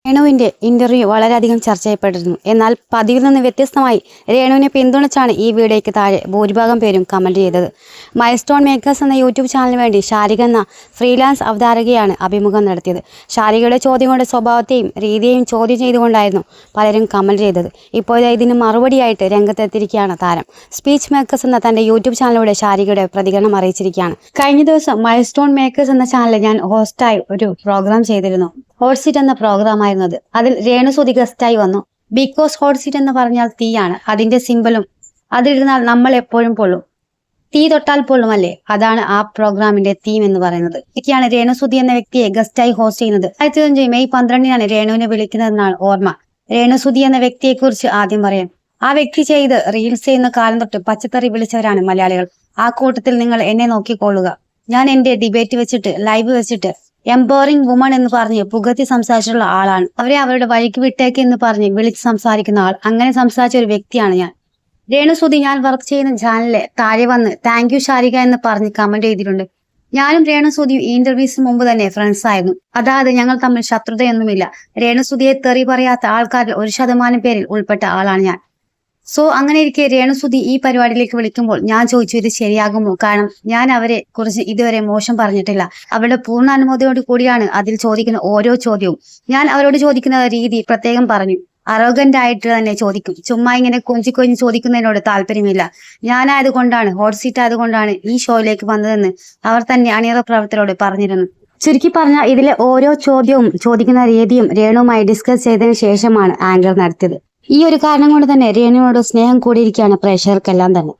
രേണുവിന്റെ interview വളരെയധികം ചർച്ച ചെയ്യപ്പെട്ടിരുന്നു. എന്നാൽ പതിവിൽ നിന്ന് വ്യത്യസ്തമായി രേണുവിനെ പിന്തുണച്ചാണ് ഈ വീഡിയോയ്ക്ക് താഴെ ഭൂരിഭാഗം പേരും കമന്റ് ചെയ്തത്. മൈൽസ്റ്റോൺ മേക്കേഴ്സ് എന്ന യൂട്യൂബ് ചാനലിന് വേണ്ടി ശാരിക എന്ന ഫ്രീലാൻസ് അവതാരകയാണ് അഭിമുഖം നടത്തിയത്. ശാരികയുടെ ചോദ്യങ്ങളുടെ സ്വഭാവത്തെയും രീതിയെയും ചോദ്യം ചെയ്തുകൊണ്ടായിരുന്നു പലരും കമന്റ് ചെയ്തത്. ഇപ്പോൾ ഇതിന് മറുപടിയായിട്ട് രംഗത്തെത്തിയിരിക്കുകയാണ് താരം. സ്പീച്ച് മേക്കേഴ്സ് എന്ന തന്റെ യൂട്യൂബ് ചാനലിലൂടെ ശാരികയുടെ പ്രതികരണം അറിയിച്ചിരിക്കുകയാണ്. കഴിഞ്ഞ ദിവസം മൈൽസ്റ്റോൺ മേക്കേഴ്സ് എന്ന ചാനലിൽ ഞാൻ ഹോസ്റ്റായി ഒരു പ്രോഗ്രാം ചെയ്തിരുന്നു. ഹോട്ട് സീറ്റ് എന്ന പ്രോഗ്രാം ആയിരുന്നത്. അതിൽ രേണുസുതി ഗസ്റ്റായി വന്നു. ബിക്കോസ് ഹോട്ട് സീറ്റ് എന്ന് പറഞ്ഞാൽ തീയാണ്, അതിന്റെ സിമ്പലും അതിരുന്നാൽ നമ്മൾ എപ്പോഴും പൊള്ളും, തീ തൊട്ടാൽ പൊള്ളുമല്ലേ, അതാണ് ആ പ്രോഗ്രാമിന്റെ തീം എന്ന് പറയുന്നത്. ഇതൊക്കെയാണ് രേണുസുതി എന്ന വ്യക്തിയെ ഗസ്റ്റായി ഹോസ്റ്റ് ചെയ്യുന്നത്. 2005 മെയ് 12 രേണുവിനെ വിളിക്കുന്നതെന്നാണ് ഓർമ്മ. രേണുസുതി എന്ന വ്യക്തിയെ കുറിച്ച് ആദ്യം പറയാം. ആ വ്യക്തി ചെയ്ത് റീൽസ് ചെയ്യുന്ന കാലം തൊട്ട് പച്ചക്കറി വിളിച്ചവരാണ് മലയാളികൾ. ആ കൂട്ടത്തിൽ നിങ്ങൾ എന്നെ നോക്കിക്കൊള്ളുക. ഞാൻ എന്റെ ഡിബേറ്റ് വെച്ചിട്ട് ലൈവ് വെച്ചിട്ട് എംപവറിംഗ് വുമൺ എന്ന് പറഞ്ഞ് പുകഴ്ത്തി സംസാരിച്ചിട്ടുള്ള ആളാണ്. അവരെ അവരുടെ വഴിക്ക് വിട്ടേക്ക് എന്ന് പറഞ്ഞ് വിളിച്ച് സംസാരിക്കുന്ന ആൾ. അങ്ങനെ സംസാരിച്ച ഒരു വ്യക്തിയാണ് ഞാൻ. രേണുസുതി ഞാൻ വർക്ക് ചെയ്യുന്ന ചാനലിലെ താഴെ വന്ന് താങ്ക് യു ശാരിക എന്ന് പറഞ്ഞ് കമന്റ് ചെയ്തിട്ടുണ്ട്. ഞാനും രേണുസുതിയും ഈ ഇന്റർവ്യൂസിന് മുമ്പ് തന്നെ ഫ്രണ്ട്സ് ആയിരുന്നു. അതായത് ഞങ്ങൾ തമ്മിൽ ശത്രുതയൊന്നുമില്ല. രേണുസുതിയെ തെറി പറയാത്ത ആൾക്കാരിൽ 1% പേരിൽ ഉൾപ്പെട്ട ആളാണ് ഞാൻ. സോ അങ്ങനെ ഇരിക്കെ രേണുസുതി ഈ പരിപാടിയിലേക്ക് വിളിക്കുമ്പോൾ ഞാൻ ചോദിച്ചു, ഇത് ശരിയാകുമോ? കാരണം ഞാൻ അവരെ കുറിച്ച് ഇതുവരെ മോശം പറഞ്ഞിട്ടില്ല. അവരുടെ പൂർണ്ണ അനുമതിയോട് കൂടിയാണ് അതിൽ ചോദിക്കുന്ന ഓരോ ചോദ്യവും. ഞാൻ അവരോട് ചോദിക്കുന്ന രീതി പ്രത്യേകം പറഞ്ഞു. അറോഗന്റ് ആയിട്ട് തന്നെ ചോദിക്കും. ചുമ്മാ ഇങ്ങനെ കൊഞ്ചിക്കൊഞ്ചി ചോദിക്കുന്നതിനോട് താല്പര്യമില്ല. ഞാനായതുകൊണ്ടാണ്, ഹോട്ട് സീറ്റ് ആയതുകൊണ്ടാണ് ഈ ഷോയിലേക്ക് വന്നതെന്ന് അവർ തന്നെ അണിയറ പ്രവർത്തകരോട് പറഞ്ഞിരുന്നു. ചുരുക്കി പറഞ്ഞാൽ ഇതിലെ ഓരോ ചോദ്യവും ചോദിക്കുന്ന രീതിയും രേണുവുമായി ഡിസ്കസ് ചെയ്തതിനു ശേഷമാണ് ആങ്കർ നടത്തിയത്. ഈ ഒരു കാരണം കൊണ്ട് തന്നെ രേണുവിനോട് സ്നേഹം കൂടിയിരിക്കുകയാണ് പ്രേക്ഷകർക്കെല്ലാം തന്നെ.